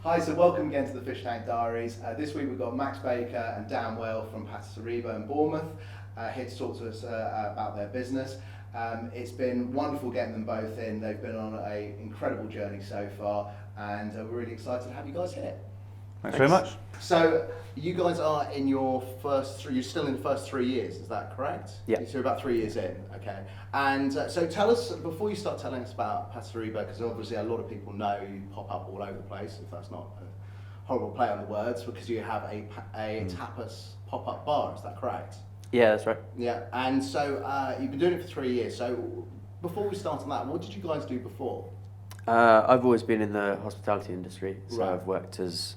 Hi, so welcome again to the Tank Diaries. This week we've got Max Baker and Dan Wale from Patas Arriba in Bournemouth here to talk to us about their business. It's been wonderful getting them both in. They've been on an incredible journey so far, and we're really excited to have you guys here. Thanks very much. So you guys are in your you're still in the first 3 years, is that correct? Yeah. So you're about 3 years in, okay. And so tell us, before you start telling us about Patas Arriba, because obviously a lot of people know you pop up all over the place, if that's not a horrible play on the words, because you have a tapas pop-up bar, is that correct? Yeah, that's right. Yeah, and so you've been doing it for 3 years, so before we start on that, what did you guys do before? I've always been in the hospitality industry, so Right. I've worked as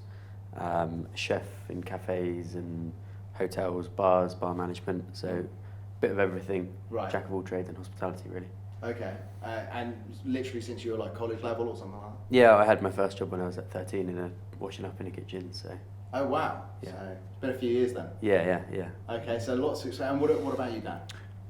chef in cafes and hotels, bars, bar management, so a bit of everything, Right. jack of all trades in hospitality really. Okay, and literally since you were like college level or something like that? Yeah, I had my first job when I was at 13 washing up in a kitchen, so Oh wow, Yeah. so it's been a few years then. yeah. Okay, so lots of success. And what about you, Dan?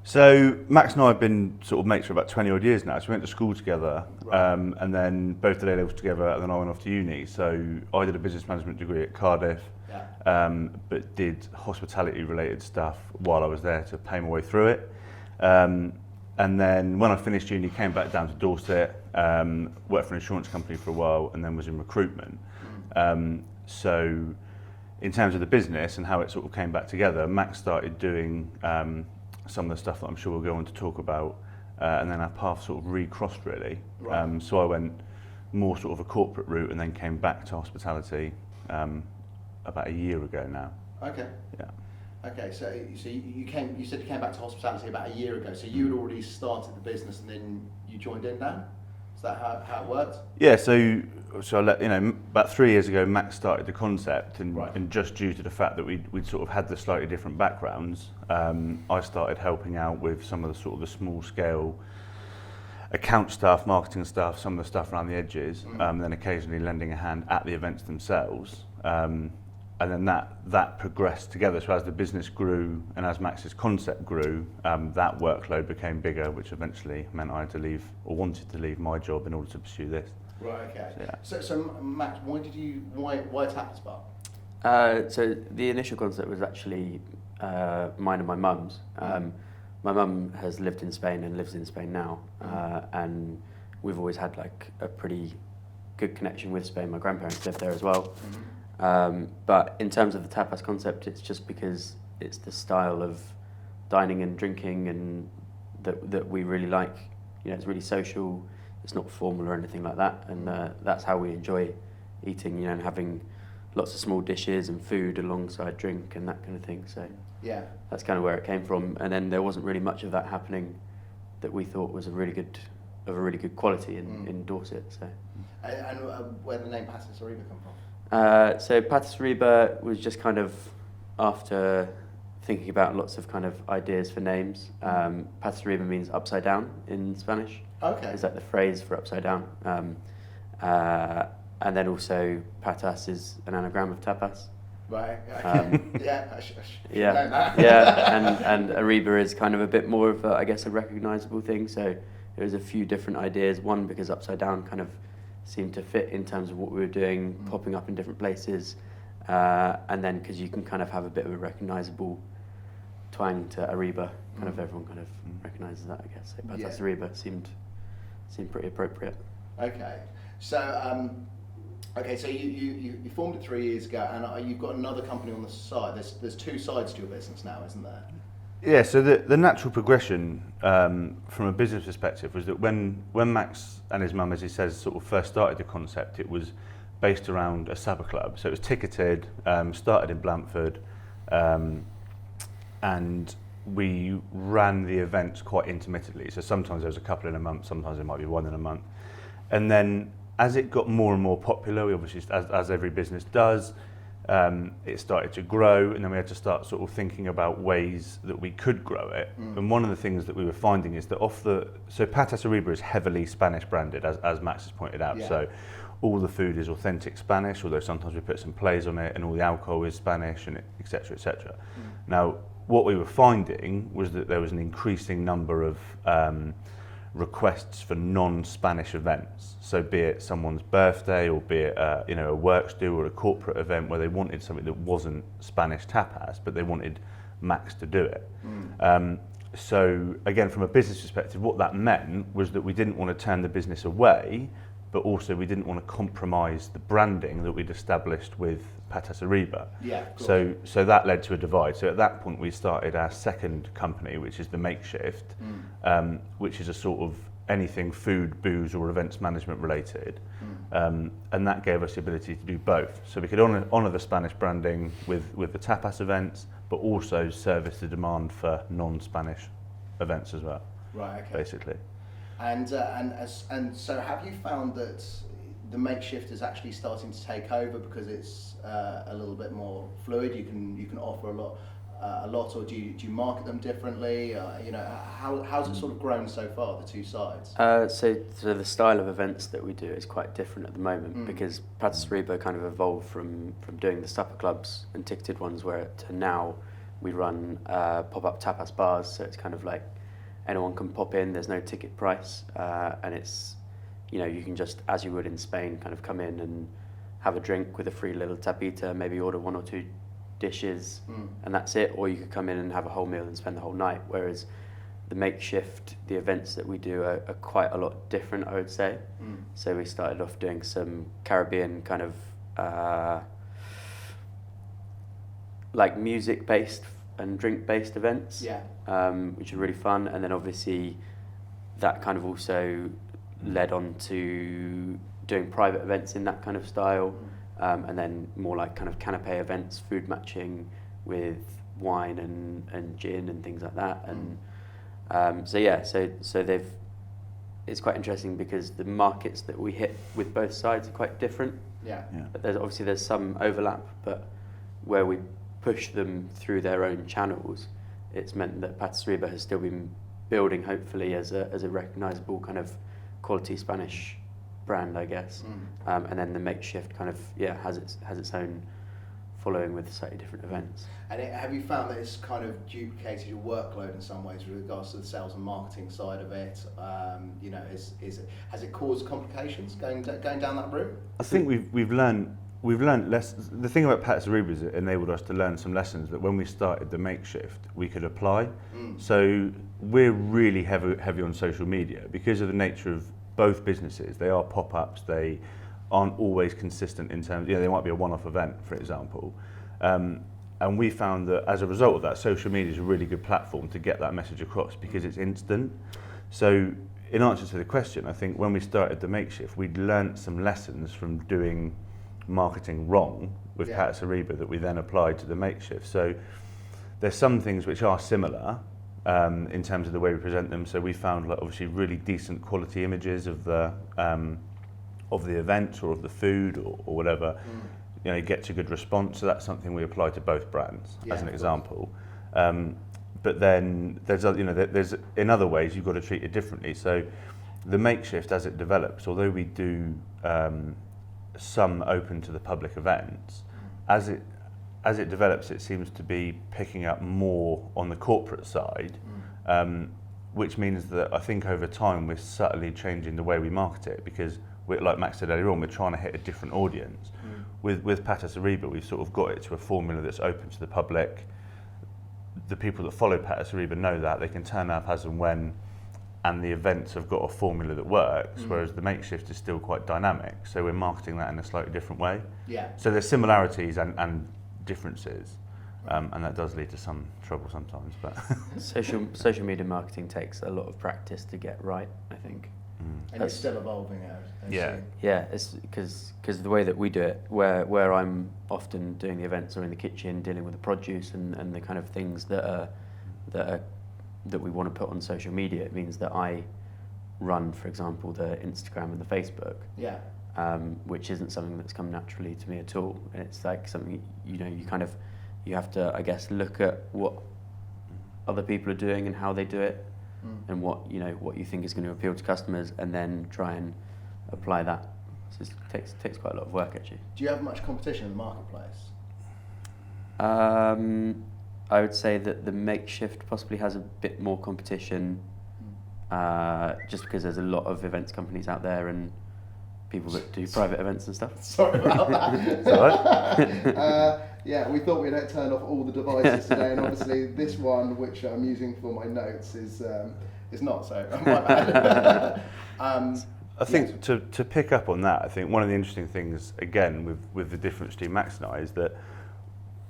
So Max and I have been sort of mates for about 20 odd years now. So we went to school together, Right. and then both did A-levels together, and then I went off to uni. So I did a business management degree at Cardiff, Yeah. but did hospitality related stuff while I was there to pay my way through it. And then when I finished uni, came back down to Dorset, worked for an insurance company for a while, and then was in recruitment. So in terms of the business and how it sort of came back together, Max started doing some of the stuff that I'm sure we'll go on to talk about, and then our paths sort of recrossed really. Right. So I went more sort of a corporate route and then came back to hospitality about a year ago now. Okay. Yeah. Okay, so you said you came back to hospitality about a year ago. So you had already started the business and then you joined in, Dan? Is that how it worked? Yeah, so I let, about 3 years ago, Max started the concept, and, Right. and just due to the fact that we'd sort of had the slightly different backgrounds, I started helping out with some of the sort of the small scale account stuff, marketing stuff, some of the stuff around the edges, then occasionally lending a hand at the events themselves. And then that progressed together. So as the business grew and as Max's concept grew, that workload became bigger, which eventually meant I had to leave, or wanted to leave my job in order to pursue this. Right, okay. Yeah. So Max, why tapas bar? So the initial concept was actually mine and my mum's. My mum has lived in Spain and lives in Spain now, and we've always had like a pretty good connection with Spain. My grandparents lived there as well. But in terms of the tapas concept, it's just because it's the style of dining and drinking and that we really like. It's really social, it's not formal or anything like that, and that's how we enjoy eating, and having lots of small dishes and food alongside drink and that kind of thing. So Yeah. that's kind of where it came from, and then there wasn't really much of that happening that we thought was of a really good quality in Dorset. So And where did the name Patas Arriba come from? So Patas Arriba was just kind of after thinking about lots of kind of ideas for names. Patas Arriba means upside down in Spanish. Okay. Is that the phrase for upside down? And then also Patas is an anagram of tapas. Right. Okay. Yeah. I should Yeah, know that. yeah, and Arriba is kind of a bit more of I guess a recognisable thing. So there was a few different ideas. One, because upside down kind of seemed to fit in terms of what we were doing, popping up in different places, and then because you can kind of have a bit of a recognisable twang to Arriba, kind of everyone kind of recognises that, I guess. So Patas Arriba seemed pretty appropriate. Okay. So so you formed it 3 years ago, and you've got another company on the side. There's two sides to your business now, isn't there? Yeah, so the natural progression from a business perspective was that when Max and his mum, as he says, sort of first started the concept, it was based around a supper club. So it was ticketed, started in Blandford, and we ran the events quite intermittently. So sometimes there was a couple in a month, sometimes there might be one in a month. And then as it got more and more popular, we obviously, as every business does, it started to grow, and then we had to start sort of thinking about ways that we could grow it. And one of the things that we were finding is that so Patas Arriba is heavily Spanish branded, as Max has pointed out. Yeah. So all the food is authentic Spanish, although sometimes we put some plays on it, and all the alcohol is Spanish, and et cetera, et cetera. Now, what we were finding was that there was an increasing number of requests for non-Spanish events. So be it someone's birthday, or be it a works do or a corporate event where they wanted something that wasn't Spanish tapas, but they wanted Max to do it. So again, from a business perspective, what that meant was that we didn't want to turn the business away, but also we didn't want to compromise the branding that we'd established with Patas Arriba. Yeah, of course. So that led to a divide. So at that point we started our second company, which is the Makeshift, which is a sort of anything food, booze or events management related. And that gave us the ability to do both. So we could honour the Spanish branding with the tapas events, but also service the demand for non-Spanish events as well. Right, okay. Basically. And so have you found that the Makeshift is actually starting to take over because it's a little bit more fluid? You can offer a lot, or do you market them differently? How's it sort of grown so far, the two sides? So the style of events that we do is quite different at the moment, because Patas Arriba kind of evolved from doing the supper clubs and ticketed ones, where to now we run pop-up tapas bars. So it's kind of like anyone can pop in, there's no ticket price, and it's, you can just, as you would in Spain, kind of come in and have a drink with a free little tapita, maybe order 1 or 2 dishes, and that's it. Or you could come in and have a whole meal and spend the whole night. Whereas the Makeshift, the events that we do are quite a lot different, I would say. So we started off doing some Caribbean kind of like music-based and drink-based events, which are really fun. And then obviously that kind of also led on to doing private events in that kind of style. And then more like kind of canapé events, food matching with wine and gin and things like that. And so it's quite interesting because the markets that we hit with both sides are quite different. But there's some overlap, but where we push them through their own channels, it's meant that Patas Arriba has still been building, hopefully, as a recognisable kind of quality Spanish brand, I guess. And then the Makeshift kind of has its own following with slightly different events. And have you found that it's kind of duplicated your workload in some ways with regards to the sales and marketing side of it? Has it caused complications going down that route? I think we've learned lessons. The thing about Patas Arriba is it enabled us to learn some lessons that when we started the Makeshift we could apply. So we're really heavy on social media because of the nature of both businesses. They are pop-ups, they aren't always consistent in terms, they might be a one-off event, for example. And we found that as a result of that, social media is a really good platform to get that message across because it's instant. So in answer to the question, I think when we started the Makeshift, we'd learnt some lessons from doing marketing wrong with Patas Arriba that we then applied to the Makeshift. So there's some things which are similar in terms of the way we present them. So we found obviously really decent quality images of the event or of the food or whatever. Gets a good response. So that's something we apply to both brands as an example. But then there's in other ways you've got to treat it differently. So the Makeshift, as it develops, although we do some open to the public events, as it develops, it seems to be picking up more on the corporate side, which means that I think over time we're subtly changing the way we market it because, like Max said earlier on, we're trying to hit a different audience. With Patas Arriba, we've sort of got it to a formula that's open to the public. The people that follow Patas Arriba know that they can turn up as and when, and the events have got a formula that works, whereas the Makeshift is still quite dynamic. So we're marketing that in a slightly different way. So there's similarities and differences, and that does lead to some trouble sometimes. But social media marketing takes a lot of practice to get right, I think. And you're still evolving it. It's because the way that we do it, where I'm often doing the events or in the kitchen dealing with the produce and the kind of things that we want to put on social media, it means that I run, for example, the Instagram and the Facebook. Which isn't something that's come naturally to me at all. And it's like something you have to, I guess, look at what other people are doing and how they do it, and what you think is going to appeal to customers, and then try and apply that. So it takes quite a lot of work, actually. Do you have much competition in the marketplace? I would say that the Makeshift possibly has a bit more competition just because there's a lot of events companies out there and people that do private events and stuff. Sorry about that. It's all right. Yeah, we thought we'd turn off all the devices today, and obviously this one, which I'm using for my notes, is not. So my bad. I think to pick up on that, I think one of the interesting things, again, with the difference between Max and I, is that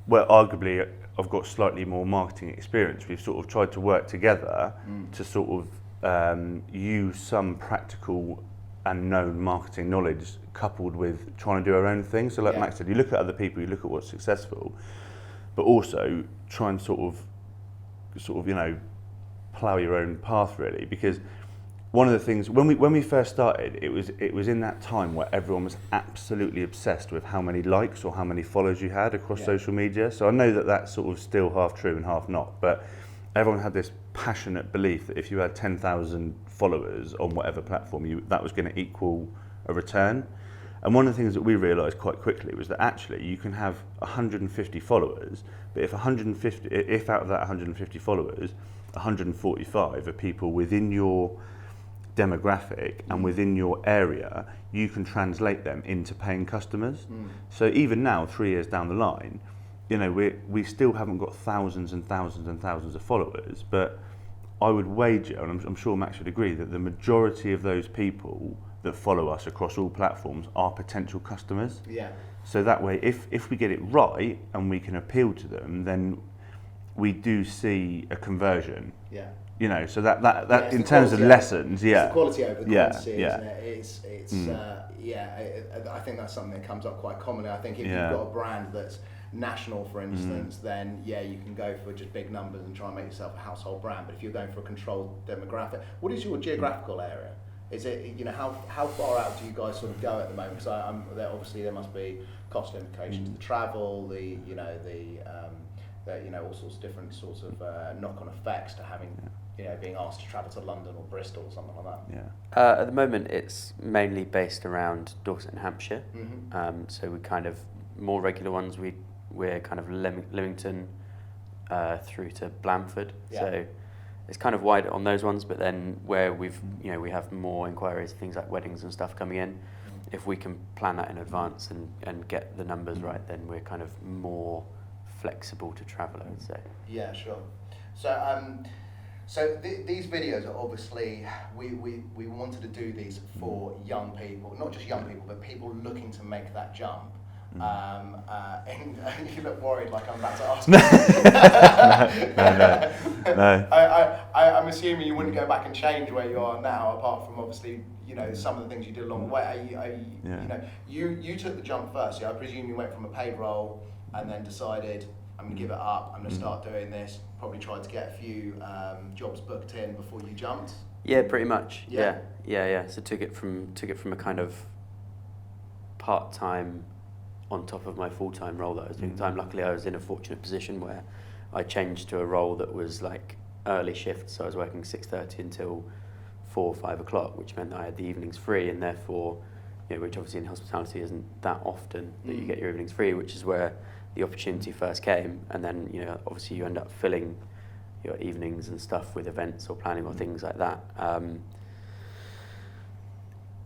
where arguably I've got slightly more marketing experience, we've sort of tried to work together to sort of use some practical and known marketing knowledge coupled with trying to do our own thing. So like Max said, you look at other people, you look at what's successful, but also try and sort of plough your own path really, because one of the things when we first started, it was in that time where everyone was absolutely obsessed with how many likes or how many followers you had across social media. So I know that that's sort of still half true and half not, but everyone had this passionate belief that if you had 10,000 followers on whatever platform, that was going to equal a return. And one of the things that we realised quite quickly was that actually you can have 150 followers, but if out of that 150 followers, 145 are people within your demographic and within your area, you can translate them into paying customers. So even now, 3 years down the line, we still haven't got thousands and thousands and thousands of followers, but I would wager, and I'm sure Max would agree, that the majority of those people that follow us across all platforms are potential customers. Yeah. So that way, if we get it right and we can appeal to them, then we do see a conversion. Yeah. So that in terms of lessons, it's the quality over the quantity, isn't it? I think that's something that comes up quite commonly. I think if you've got a brand that's national, for instance, then you can go for just big numbers and try and make yourself a household brand. But if you're going for a controlled demographic, what is your geographical area? Is it, how far out do you guys sort of go at the moment? Because obviously there must be cost implications to travel, all sorts of different sorts of knock-on effects to having, being asked to travel to London or Bristol or something like that. Yeah. At the moment, it's mainly based around Dorset and Hampshire. So we kind of more regular ones. We're kind of Lymington through to Blandford. Yeah. So it's kind of wide on those ones. But then where we have more inquiries, things like weddings and stuff coming in. If we can plan that in advance and get the numbers right, then we're kind of more flexible to travel, I would say. Yeah, sure. So these videos are obviously, we wanted to do these for young people, not just young people, but people looking to make that jump. And you look worried, like I'm about to ask. No. I'm assuming you wouldn't go back and change where you are now, apart from obviously, some of the things you did along the way. You took the jump first. I presume you went from a paid role and then decided, I'm going to give it up, I'm going to start doing this, probably tried to get a few jobs booked in before you jumped? Yeah, pretty much. Yeah. So took it from a kind of part-time on top of my full-time role that I was doing at the time. Luckily I was in a fortunate position where I changed to a role that was like early shift, so I was working 6:30 until 4 or 5 o'clock, which meant that I had the evenings free, and therefore, which obviously in hospitality isn't that often that you get your evenings free, which is where the opportunity first came. And then obviously you end up filling your evenings and stuff with events or planning or things like that,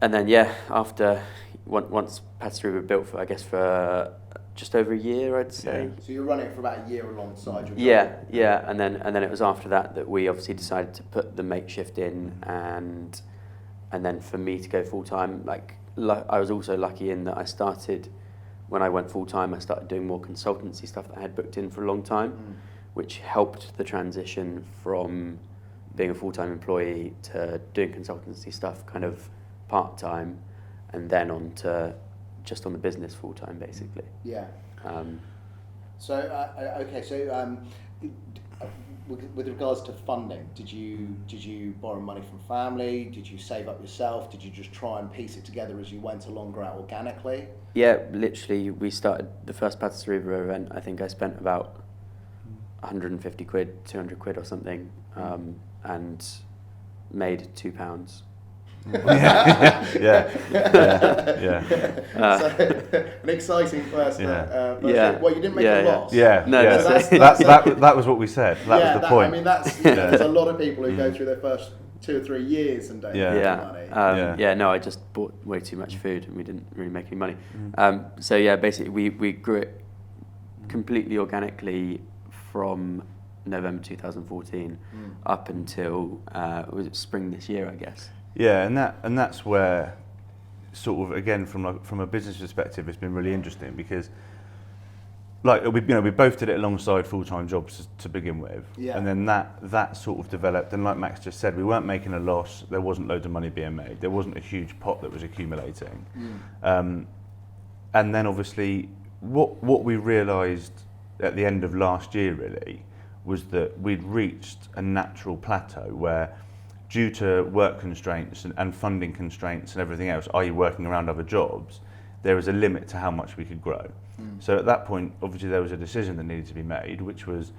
and then after once Patas Arriba built for just over a year, I'd say. So you're running it for about a year alongside your job? Yeah, and then it was after that we obviously decided to put the makeshift in, and then for me to go full time, I was also lucky in that I started, when I went full time, I started doing more consultancy stuff that I had booked in for a long time, which helped the transition from being a full-time employee to doing consultancy stuff kind of part-time, and then on to just on the business full-time, basically. Yeah. With regards to funding, did you borrow money from family? Did you save up yourself? Did you just try and piece it together as you went along organically? Yeah, literally, we started the first Patas Arriba event. I think I spent about 150 quid, 200 quid or something, and made £2. Yeah. So, an exciting first. Well, you didn't make a loss. That was what we said. That was the point. I mean, there's a lot of people who go through their first 2 or 3 years and don't Yeah. make Yeah. money. Yeah, no, I just bought way too much food and we didn't really make any money. So yeah, basically we grew it completely organically from November 2014 up until was it spring this year, I guess. Yeah, and that's where sort of again from a business perspective, it's been really interesting because like we both did it alongside full-time jobs to begin with, Yeah. and then that sort of developed. And like Max just said, we weren't making a loss. There wasn't loads of money being made. There wasn't a huge pot that was accumulating. And then obviously, what we realised at the end of last year really was that we'd reached a natural plateau where, due to work constraints and funding constraints and everything else, i.e. working around other jobs, there was a limit to how much we could grow. So at that point, obviously there was a decision that needed to be made, which was,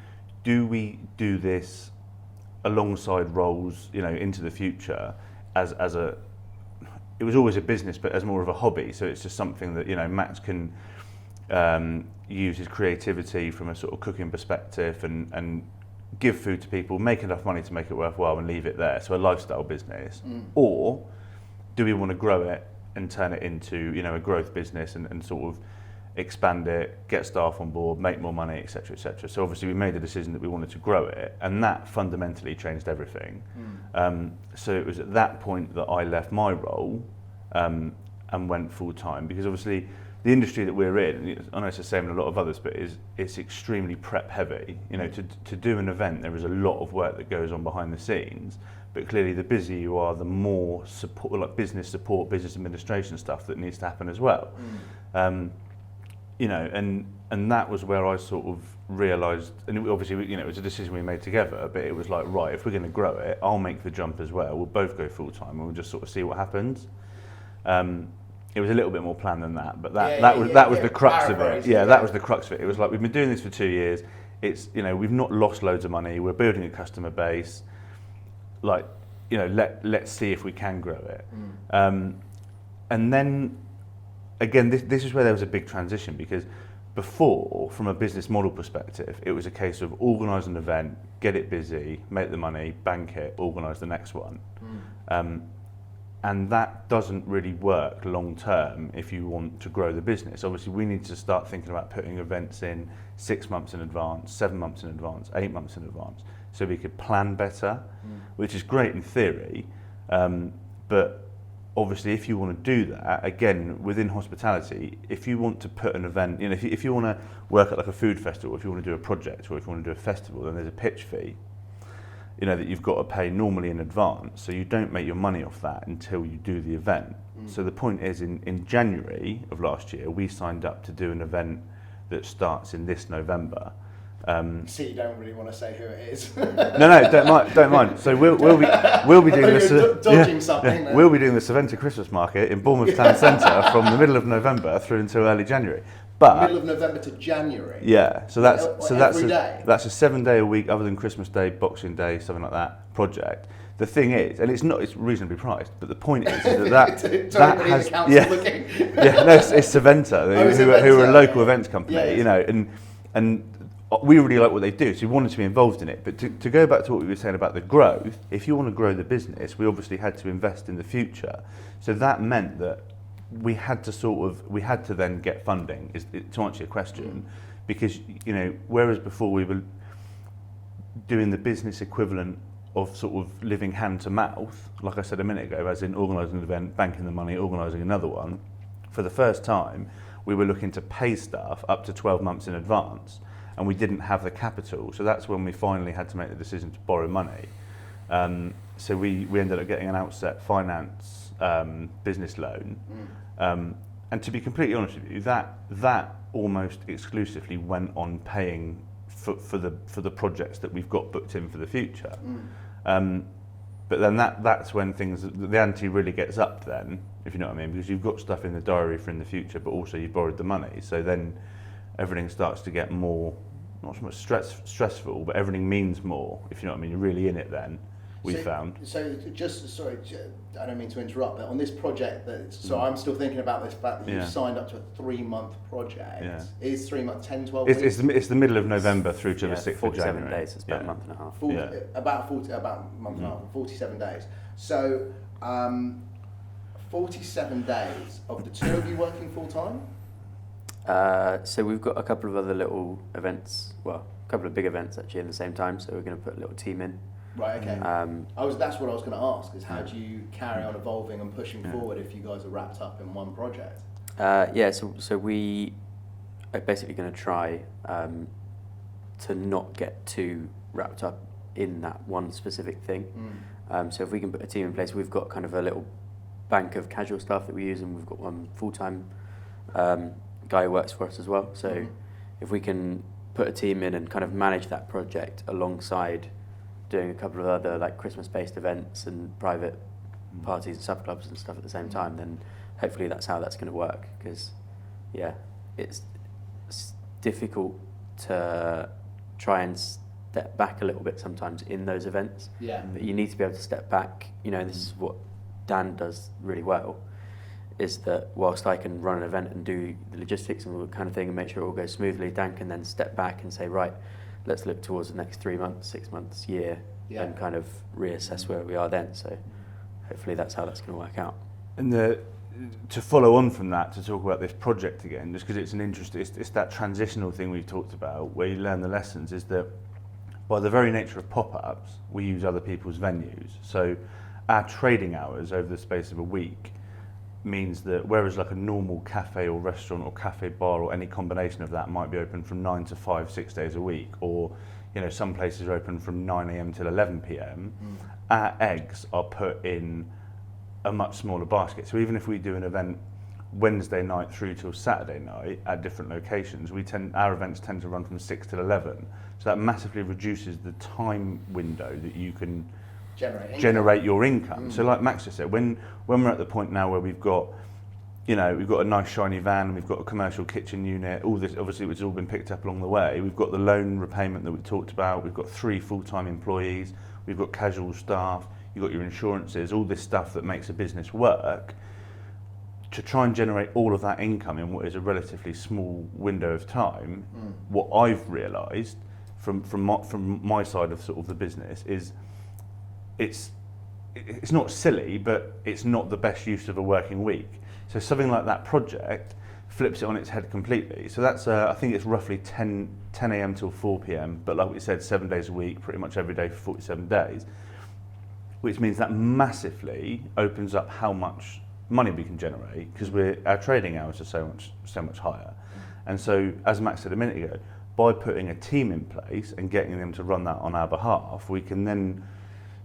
do we do this alongside roles, into the future as a, it was always a business, but as more of a hobby. So it's just something that, Max can use his creativity from a sort of cooking perspective and give food to people, make enough money to make it worthwhile and leave it there. So a lifestyle business. Or do we want to grow it and turn it into, a growth business and sort of expand it, get staff on board, make more money, etc., etc. So obviously we made the decision that we wanted to grow it, and that fundamentally changed everything. So it was at that point that I left my role and went full time, because obviously the industry that we're in, I know it's the same in a lot of others, but it's extremely prep heavy. To do an event, there is a lot of work that goes on behind the scenes. But clearly, the busier you are, the more support, like business support, business administration stuff that needs to happen as well. And that was where I sort of realised, and obviously, it was a decision we made together, but it was like, right, if we're going to grow it, I'll make the jump as well. We'll both go full time and we'll just sort of see what happens. It was a little bit more planned than that, but that was the crux of it. Yeah, that was the crux of it. It was like, we've been doing this for 2 years. It's, we've not lost loads of money. We're building a customer base. Like, let's see if we can grow it. And then, again, this is where there was a big transition, because before, from a business model perspective, it was a case of organise an event, get it busy, make the money, bank it, organise the next one. And that doesn't really work long term if you want to grow the business. Obviously, we need to start thinking about putting events in 6 months in advance, 7 months in advance, 8 months in advance, so we could plan better, which is great in theory. But obviously, if you want to do that, again, within hospitality, if you want to put an event, if you want to work at like a food festival, if you want to do a project, or if you want to do a festival, then there's a pitch fee, that you've got to pay normally in advance. So you don't make your money off that until you do the event. So the point is, in January of last year, we signed up to do an event that starts in this November. See, you don't really want to say who it is. No, don't mind. So we'll be doing this. Dodging something. Yeah. We'll be doing this event at Christmas Market in Bournemouth Town Centre from the middle of November through until early January. But middle of November to January. Yeah, so that's every day? That's a 7 day a week, other than Christmas Day, Boxing Day, something like that, project. The thing is, and it's reasonably priced, but the point is that has looking. It's Saventa, who are a local events company, and we really like what they do, so we wanted to be involved in it. But to go back to what we were saying about the growth, if you want to grow the business, we obviously had to invest in the future. So that meant that we had to then get funding, to answer your question, because whereas before we were doing the business equivalent of sort of living hand to mouth, like I said a minute ago, as in organising an event, banking the money, organising another one, for the first time we were looking to pay staff up to 12 months in advance, and we didn't have the capital. So that's when we finally had to make the decision to borrow money. So we ended up getting an outset finance business loan. And to be completely honest with you, that almost exclusively went on paying for the projects that we've got booked in for the future. But then that's when the ante really gets up then, if you know what I mean, because you've got stuff in the diary for in the future, but also you've borrowed the money. So then everything starts to get more, not so much stressful, but everything means more, if you know what I mean. You're really in it then. we found. So sorry, I don't mean to interrupt, but on this project, I'm still thinking about this fact that you've signed up to a 3-month project. Yeah. Is 3 months, 10, 12 It's, weeks? it's the middle of November through to the 6th of 47 January. days, it's about a month and a half. About a month and a half, 47 days. So 47 days of the two of you working full time? So we've got a couple of other little events, well, a couple of big events actually at the same time, so we're going to put a little team in. Right, okay. That's what I was going to ask, is how do you carry on evolving and pushing forward if you guys are wrapped up in one project? So we are basically going to try to not get too wrapped up in that one specific thing. So if we can put a team in place, we've got kind of a little bank of casual staff that we use, and we've got one full-time guy who works for us as well. So if we can put a team in and kind of manage that project alongside doing a couple of other like Christmas-based events and private parties and sub-clubs and stuff at the same time, then hopefully that's how that's going to work. Because it's difficult to try and step back a little bit sometimes in those events. But you need to be able to step back. You know, this is what Dan does really well, is that whilst I can run an event and do the logistics and all that kind of thing and make sure it all goes smoothly, Dan can then step back and say, right, let's look towards the next 3 months, 6 months, year, and kind of reassess where we are then. So hopefully that's how that's going to work out. And to follow on from that, to talk about this project again, just because it's an interesting, it's that transitional thing we've talked about, where you learn the lessons, is that by the very nature of pop-ups, we use other people's venues. So our trading hours over the space of a week means that whereas like a normal cafe or restaurant or cafe bar or any combination of that might be open from 9 to 5, 6 days a week, or you know, some places are open from 9 a.m. till 11 p.m, our eggs are put in a much smaller basket. So even if we do an event Wednesday night through till Saturday night at different locations, our events tend to run from 6 till 11. So that massively reduces the time window that you can generate your income. So like Max just said, when we're at the point now where we've got a nice shiny van, we've got a commercial kitchen unit, all this obviously which has all been picked up along the way, we've got the loan repayment that we talked about, we've got 3 full-time employees, we've got casual staff, you've got your insurances, all this stuff that makes a business work. To try and generate all of that income in what is a relatively small window of time, what I've realised from my side of sort of the business is it's not silly, but it's not the best use of a working week. So something like that project flips it on its head completely. So that's I think it's roughly 10 a.m. till 4 p.m, but like we said, 7 days a week, pretty much every day for 47 days, which means that massively opens up how much money we can generate, because our trading hours are so much higher. And so, as Max said a minute ago, by putting a team in place and getting them to run that on our behalf, we can then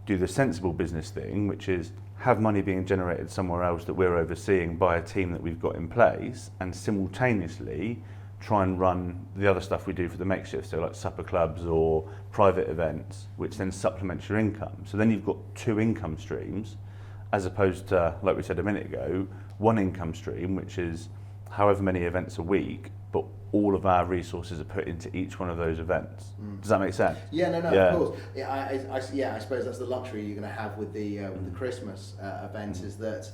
do the sensible business thing, which is have money being generated somewhere else that we're overseeing by a team that we've got in place, and simultaneously try and run the other stuff we do for the makeshift, so like supper clubs or private events, which then supplements your income. So then you've got 2 income streams, as opposed to, like we said a minute ago, 1 income stream, which is however many events a week, but all of our resources are put into each one of those events. Does that make sense? Yeah, of course. I suppose that's the luxury you're going to have with the Christmas event, is that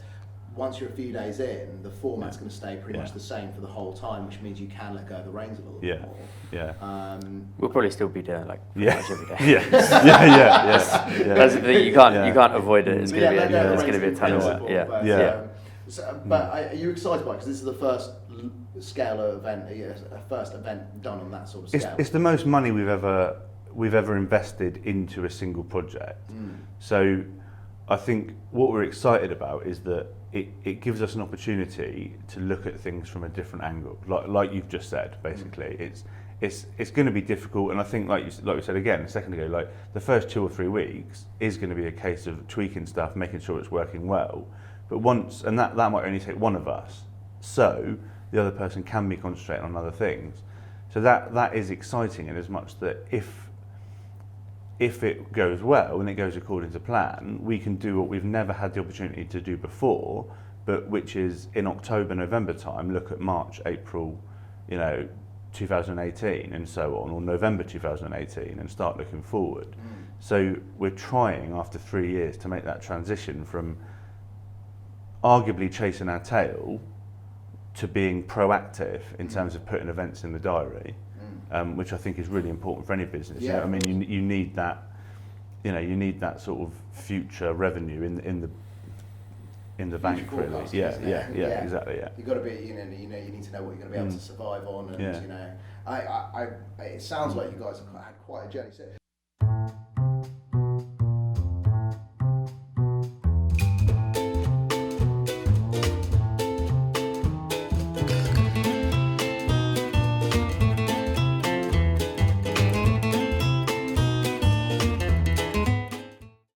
once you're a few days in, the format's going to stay pretty much the same for the whole time, which means you can let go of the reins a little bit more. We'll probably still be there like pretty much every day. That's the thing, you can't avoid it. It's going to be a ton of work. But are you excited by it? Because this is the first scale of event, first event done on that sort of scale. It's the most money we've ever invested into a single project. So I think what we're excited about is that it gives us an opportunity to look at things from a different angle. Like you've just said, basically, it's going to be difficult, and I think like we said again a second ago, like the first 2 or 3 weeks is going to be a case of tweaking stuff, making sure it's working well. But once, and that might only take one of us, so the other person can be concentrating on other things. So that is exciting, in as much that if it goes well and it goes according to plan, we can do what we've never had the opportunity to do before, but which is in October, November time, look at March, April, 2018 and so on, or November 2018, and start looking forward. So we're trying after 3 years to make that transition from arguably chasing our tail to being proactive in terms of putting events in the diary, which I think is really important for any business. Yeah, I mean, you need that, you need that sort of future revenue in the bank, really. forecast, Yeah, isn't it? yeah, exactly. Yeah. You've got to be, you need to know what you're going to be able to survive on, and Yeah. it sounds like you guys have had quite a journey. So